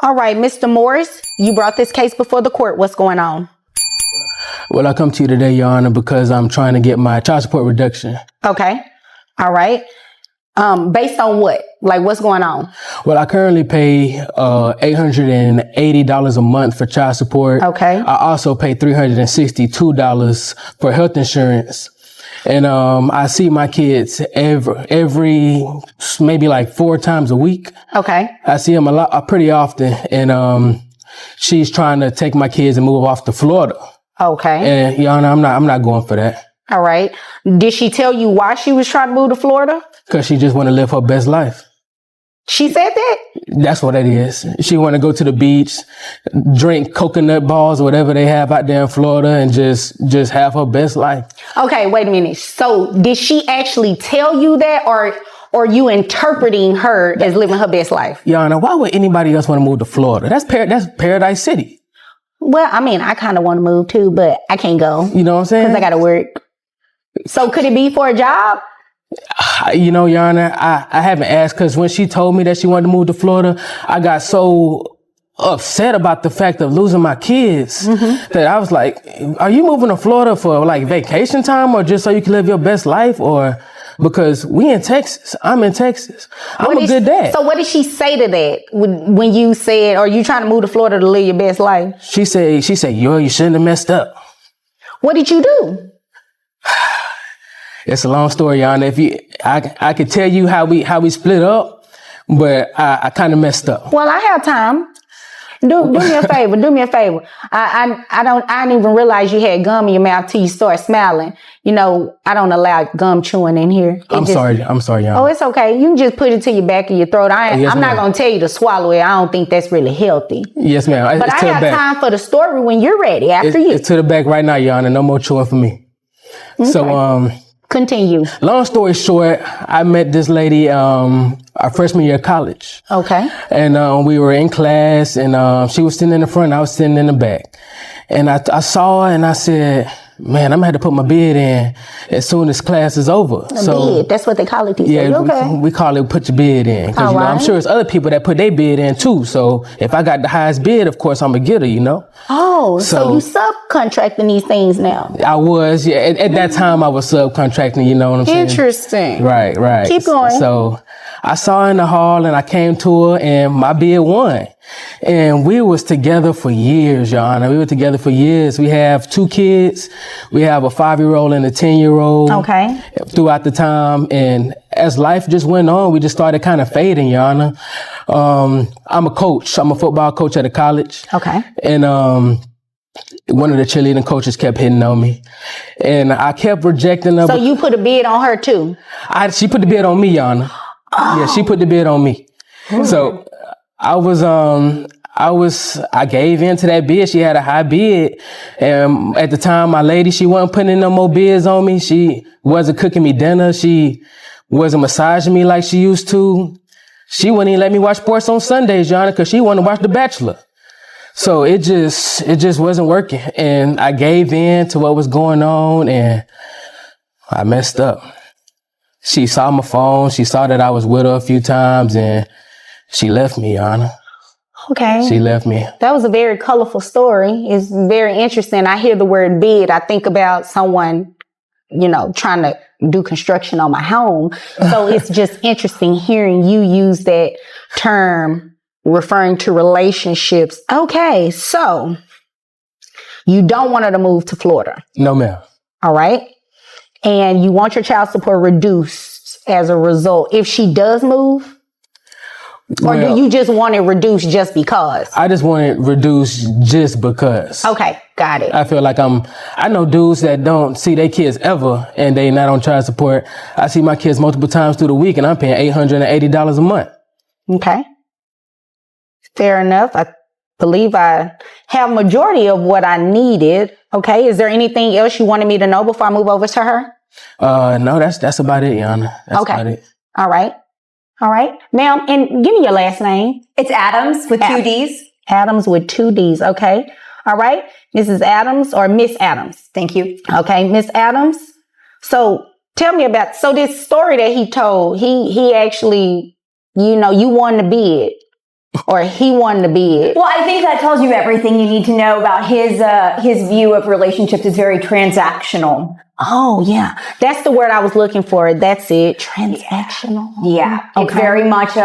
All right, Mr. Morris, you brought this case before the court. What's going on? Well, I come to you today, Your Honor, because I'm trying to get my child support reduction. Okay. All right. Based on what? Like, what's going on? Well, I currently pay $880 a month for child support. Okay. I also pay $362 for health insurance. And I see my kids every maybe like 4 times a week. Okay. I see them pretty often. And she's trying to take my kids and move off to Florida. Okay. And Your Honor, I'm not going for that. All right. Did she tell you why she was trying to move to Florida? Because she just want to live her best life. She said that? That's what it is. She want to go to the beach, drink coconut balls or whatever they have out there in Florida, and just have her best life. Okay, wait a minute. So did she actually tell you that, or are you interpreting her as living her best life? Your Honor, why would anybody else want to move to Florida? That's Paradise City. Well, I mean, I kind of want to move too, but I can't go. You know what I'm saying? Because I got to work. So could it be for a job? You know, Your Honor, I haven't asked, because when she told me that she wanted to move to Florida, I got so upset about the fact of losing my kids that I was like, are you moving to Florida for like vacation time or just so you can live your best life? Or because we in Texas, I'm in Texas. I'm a good dad. So what did she say to that when you said, are you trying to move to Florida to live your best life? She said, yo, you shouldn't have messed up. What did you do? It's a long story, Your Honor. I could tell you how we split up, but I kind of messed up. Well, I have time. Do me a favor. Do me a favor. I didn't even realize you had gum in your mouth till you start smiling. You know, I don't allow gum chewing in here. I'm sorry, Your Honor. Oh, it's okay. You can just put it to your back of your throat. I'm not going to tell you to swallow it. I don't think that's really healthy. Yes, ma'am. But I have time for the story when you're ready. It's to the back right now, Your Honor. No more chewing for me. Okay. So, continue. Long story short, I met this lady our freshman year of college. Okay. And we were in class, and she was sitting in the front, I was sitting in the back. And I saw her, and I said, man, I'm gonna have to put my bid in as soon as class is over. Bid, that's what they call it these days. Yeah, okay. we call it put your bid in. Because I'm sure it's other people that put their bid in too. So if I got the highest bid, of course I'm a getter, you know. Oh, so you subcontracting these things now? I was, yeah. At that time I was subcontracting, you know what I'm saying? Interesting. Right. Keep going. So I saw her in the hall and I came to her and my bid won. And we was together for years, Your Honor. We were together for years. We have 2 kids. We have a 5-year-old and a 10-year-old. Okay. Throughout the time. And as life just went on, we just started kind of fading, Your Honor. I'm a coach. I'm a football coach at a college. Okay. And one of the cheerleading coaches kept hitting on me. And I kept rejecting her. So you put a bid on her too? She put the bid on me, Your Honor. Oh. Yeah, she put the bid on me. So I gave in to that bid. She had a high bid. And at the time, my lady, she wasn't putting in no more bids on me. She wasn't cooking me dinner. She wasn't massaging me like she used to. She wouldn't even let me watch sports on Sundays, Your Honor, because she wanted to watch The Bachelor. So it just wasn't working. And I gave in to what was going on and I messed up. She saw my phone. She saw that I was with her a few times and she left me, Your Honor. Okay. She left me. That was a very colorful story. It's very interesting. I hear the word bid. I think about someone, you know, trying to do construction on my home. So it's just interesting hearing you use that term referring to relationships. Okay. So you don't want her to move to Florida. No, ma'am. All right. And you want your child support reduced as a result. If she does move, or do you just want it reduced just because? I just want it reduced just because. Okay, got it. I feel like I know dudes that don't see their kids ever and they not on child support. I see my kids multiple times through the week and I'm paying $880 a month. Okay. Fair enough. I believe I have majority of what I needed. Okay. Is there anything else you wanted me to know before I move over to her? No, that's about it, Your Honor. That's about it. All right. All right. Ma'am, and give me your last name. It's Adams with 2 D's. Adams with 2 D's. Okay. All right. Mrs. Adams or Miss Adams. Thank you. Okay. Miss Adams. So tell me about, so this story that he told, he actually, you know, you won the bid. or he won the bid? Well, I think that tells you everything you need to know about his view of relationships is very transactional. Oh, yeah. That's the word I was looking for. That's it. Transactional. Yeah. It's Okay. very much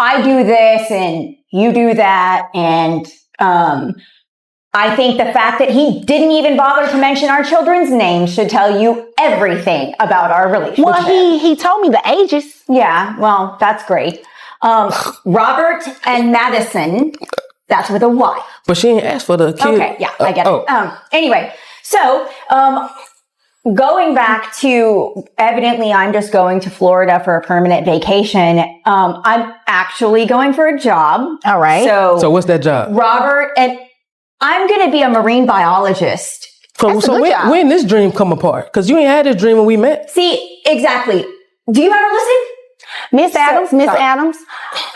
I do this and you do that. And I think the fact that he didn't even bother to mention our children's names should tell you everything about our relationship. Well, he told me the ages. Yeah, well, that's great. Robert and Madison, that's with a Y. But she ain't asked for the kid. Okay, yeah, I get Oh. it. Anyway, so going back to, evidently I'm just going to Florida for a permanent vacation. I'm actually going for a job. All right. So what's that job? Robert, and I'm going to be a marine biologist. That's a good job. When this dream come apart? Because you ain't had this dream when we met. See, exactly. Do you ever listen? Miss Adams, sorry. Adams,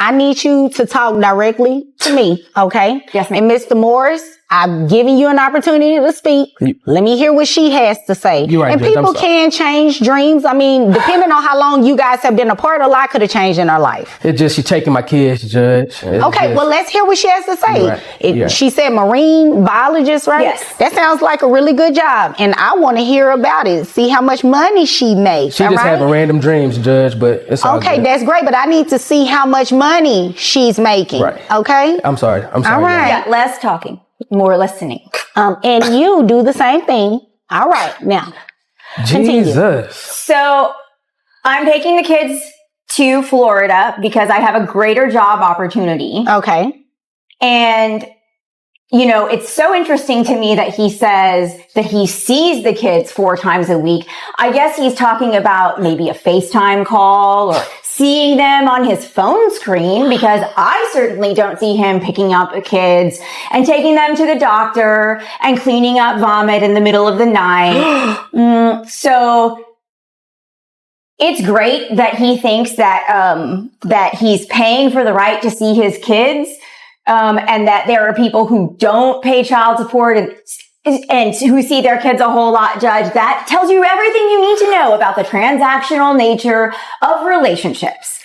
I need you to talk directly to me, okay? Yes, ma'am. And Mr. Morris, I'm giving you an opportunity to speak. Let me hear what she has to say. You're right, and Judge, I'm people sorry. can change dreams. I mean, depending on how long you guys have been apart, a lot could have changed in her life. It's just she taking my kids, Judge. It's Okay, just- well, let's hear what she has to say. You're right. You're right. She said marine biologist, right? Yes. That sounds like a really good job. And I want to hear about it. See how much money she makes. she all just right? having random dreams, Judge. But it's all Okay, good. that's great, but I need to see how much money she's making. Right. Okay? I'm sorry. All right. Yeah, less talking, more listening. And you do the same thing. All right. Now, continue. Jesus. So I'm taking the kids to Florida because I have a greater job opportunity. Okay. And, you know, it's so interesting to me that he says that he sees the kids 4 times a week. I guess he's talking about maybe a FaceTime call or seeing them on his phone screen, because I certainly don't see him picking up the kids and taking them to the doctor and cleaning up vomit in the middle of the night. So it's great that he thinks that, that he's paying for the right to see his kids. And that there are people who don't pay child support and who see their kids a whole lot, Judge. That tells you everything you need to know about the transactional nature of relationships.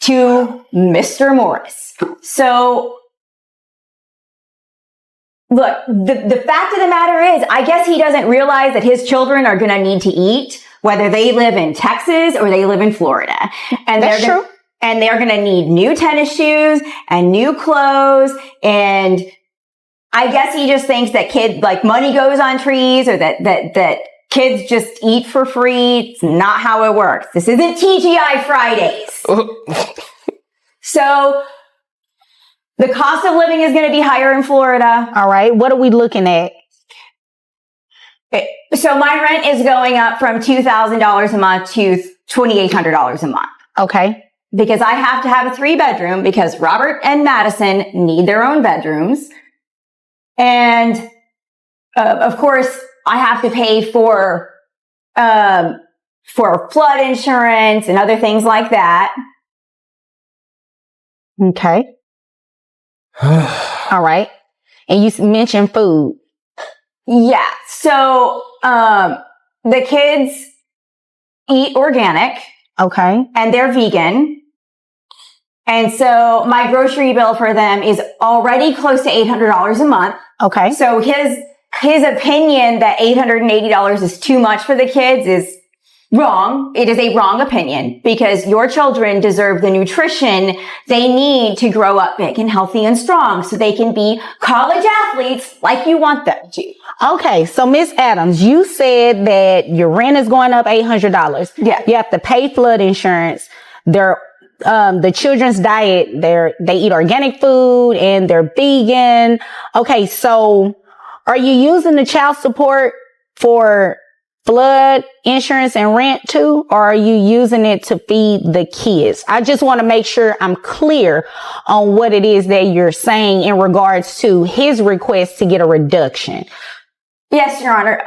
To Mr. Morris. So, look, the fact of the matter is, I guess he doesn't realize that his children are going to need to eat, whether they live in Texas or they live in Florida. And That's true. And they're going to need new tennis shoes and new clothes. And I guess he just thinks that money goes on trees, or that kids just eat for free. It's not how it works. This isn't TGI Fridays. So the cost of living is going to be higher in Florida. All right. What are we looking at? So my rent is going up from $2,000 a month to $2,800 a month. Okay. Because I have to have a 3-bedroom because Robert and Madison need their own bedrooms. And, of course, I have to pay for flood insurance and other things like that. Okay. All right. And you mentioned food. Yeah. So, the kids eat organic Okay. and they're vegan. And so my grocery bill for them is already close to $800 a month. Okay. So his opinion that $880 is too much for the kids is wrong. It is a wrong opinion, because your children deserve the nutrition they need to grow up big and healthy and strong so they can be college athletes like you want them to. Okay. So Miss Adams, you said that your rent is going up $800. Yeah. You have to pay flood insurance. The children's diet, they eat organic food and they're vegan. Okay. So are you using the child support for flood insurance and rent too, or are you using it to feed the kids? I just want to make sure I'm clear on what it is that you're saying in regards to his request to get a reduction. Yes, Your Honor.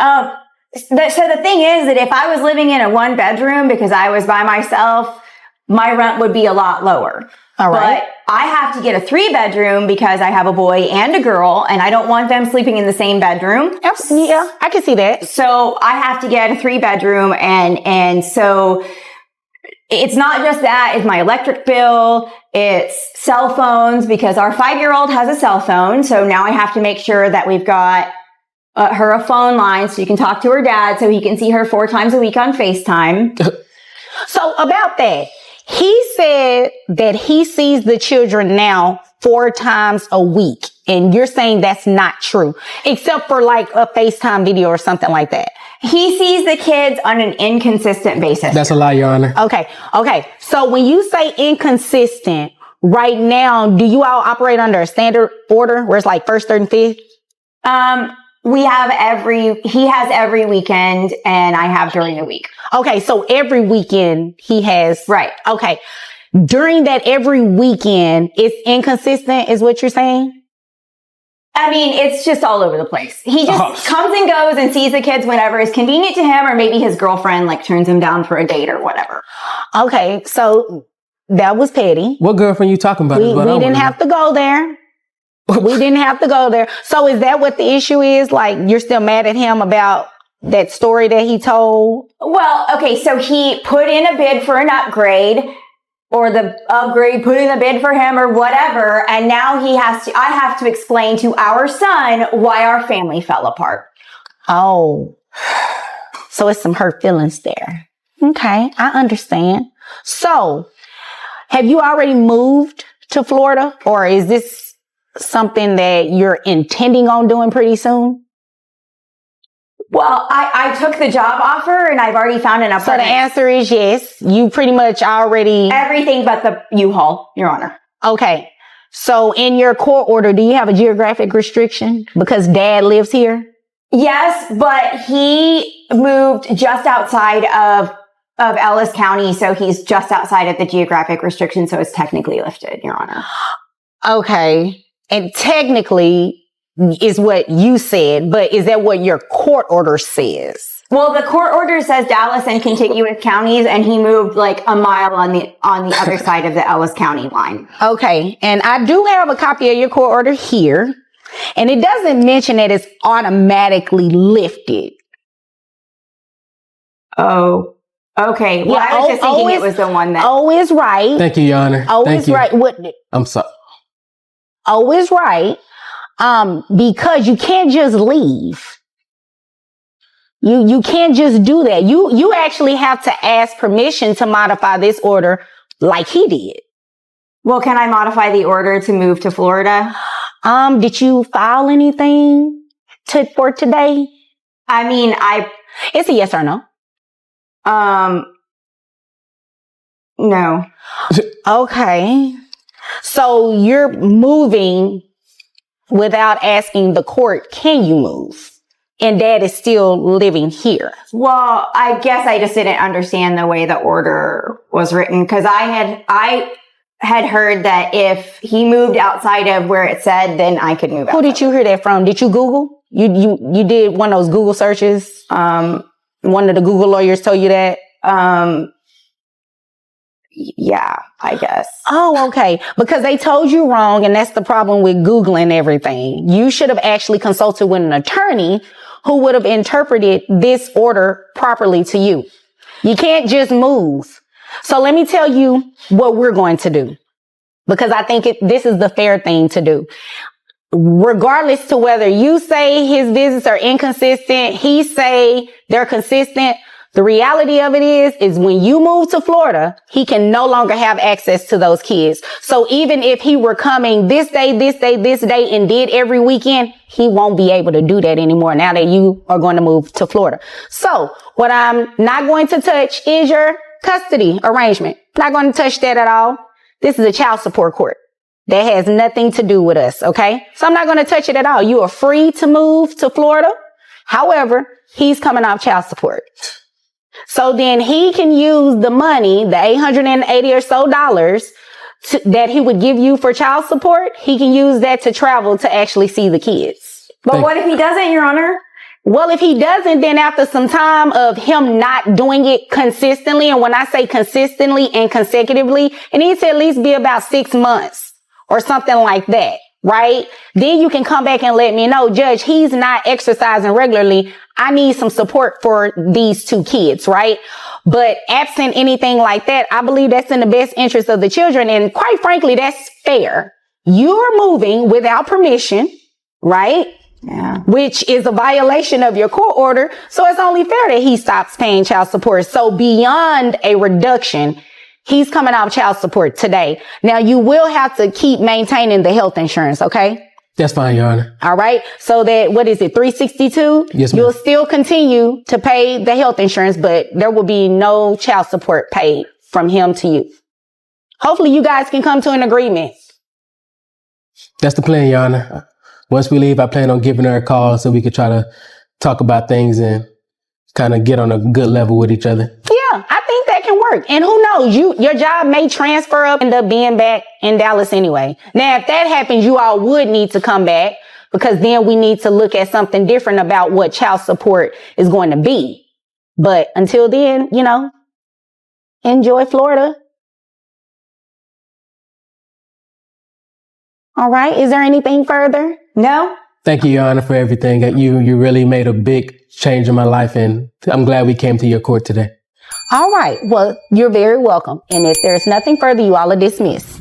So the thing is that if I was living in a 1-bedroom because I was by myself, my rent would be a lot lower. All right. But I have to get a 3-bedroom because I have a boy and a girl, and I don't want them sleeping in the same bedroom. Yeah, I can see that. So I have to get a 3-bedroom, and so it's not just that, it's my electric bill, it's cell phones, because our 5-year-old has a cell phone. So now I have to make sure that we've got her a phone line so you can talk to her dad so he can see her 4 times a week on FaceTime. So about that, he said that he sees the children now 4 times a week. And you're saying that's not true, except for like a FaceTime video or something like that. He sees the kids on an inconsistent basis. That's a lie, Your Honor. Okay. So when you say inconsistent, right now, do you all operate under a standard order where it's like first, third, and fifth? He has every weekend and I have during the week. Okay. So every weekend he has. Right. Okay. During that every weekend, it's inconsistent is what you're saying? I mean, it's just all over the place. He just comes and goes and sees the kids whenever is convenient to him, or maybe his girlfriend like turns him down for a date or whatever. Okay, so that was petty. What girlfriend you talking about? We didn't have to go there. We didn't have to go there. So is that what the issue is? Like, you're still mad at him about that story that he told? Well, okay, so he put in a bid for an upgrade, or the upgrade put in a bid for him or whatever. And now I have to explain to our son why our family fell apart. Oh, so it's some hurt feelings there. Okay, I understand. So have you already moved to Florida, or is this something that you're intending on doing pretty soon? Well, I took the job offer and I've already found an apartment. So the answer is yes. You pretty much already... Everything but the U-Haul, Your Honor. Okay. So in your court order, do you have a geographic restriction because dad lives here? Yes, but he moved just outside of Ellis County. So he's just outside of the geographic restriction. So it's technically lifted, Your Honor. Okay. And technically is what you said, but is that what your court order says? Well, the court order says Dallas and contiguous counties, and he moved like a mile on the other side of the Ellis County line. Okay. And I do have a copy of your court order here, and it doesn't mention that it's automatically lifted. Oh, okay. Well, I was just thinking it was the one that... O is right. Thank you, Your Honor. O is right. I'm sorry. O is right. Because you can't just leave. You can't just do that. You actually have to ask permission to modify this order like he did. Well, can I modify the order to move to Florida? Did you file anything for today? I mean, it's a yes or no. No. Okay. So you're moving without asking the court, can you move? And dad is still living here. Well, I guess I just didn't understand the way the order was written, because I had heard that if he moved outside of where it said, then I could move out. Who did you hear that from? Did you Google? You did one of those Google searches? One of the Google lawyers told you that? Yeah, I guess. Oh, okay. Because they told you wrong, and that's the problem with Googling everything. You should have actually consulted with an attorney who would have interpreted this order properly to you. You can't just move. So let me tell you what we're going to do, because I think this is the fair thing to do. Regardless to whether you say his visits are inconsistent, he say they're consistent, the reality of it is when you move to Florida, he can no longer have access to those kids. So even if he were coming this day, and did every weekend, he won't be able to do that anymore now that you are going to move to Florida. So what I'm not going to touch is your custody arrangement. Not going to touch that at all. This is a child support court. That has nothing to do with us, okay? So I'm not going to touch it at all. You are free to move to Florida. However, he's coming off child support. So then he can use the money, the $880 or so that he would give you for child support. He can use that to travel to actually see the kids. But what if he doesn't, Your Honor? Well, if he doesn't, then after some time of him not doing it consistently, and when I say consistently and consecutively, it needs to at least be about 6 months or something like that, right? Then you can come back and let me know, Judge, he's not exercising regularly. I need some support for these 2 kids, right? But absent anything like that, I believe that's in the best interest of the children. And quite frankly, that's fair. You're moving without permission, right? Yeah. Which is a violation of your court order. So it's only fair that he stops paying child support. So beyond a reduction, he's coming off child support today. Now you will have to keep maintaining the health insurance, okay? That's fine, Your Honor. All right. So that, what is it, 362? Yes, ma'am. You'll still continue to pay the health insurance, but there will be no child support paid from him to you. Hopefully you guys can come to an agreement. That's the plan, Your Honor. Once we leave, I plan on giving her a call so we could try to talk about things and kind of get on a good level with each other. Yeah, I think that can work. And who knows, your job may transfer up and end up being back in Dallas anyway. Now, if that happens, you all would need to come back because then we need to look at something different about what child support is going to be. But until then, enjoy Florida. All right. Is there anything further? No? Thank you, Your Honor, for everything. You really made a big change in my life, and I'm glad we came to your court today. All right. Well, you're very welcome. And if there's nothing further, you all are dismissed.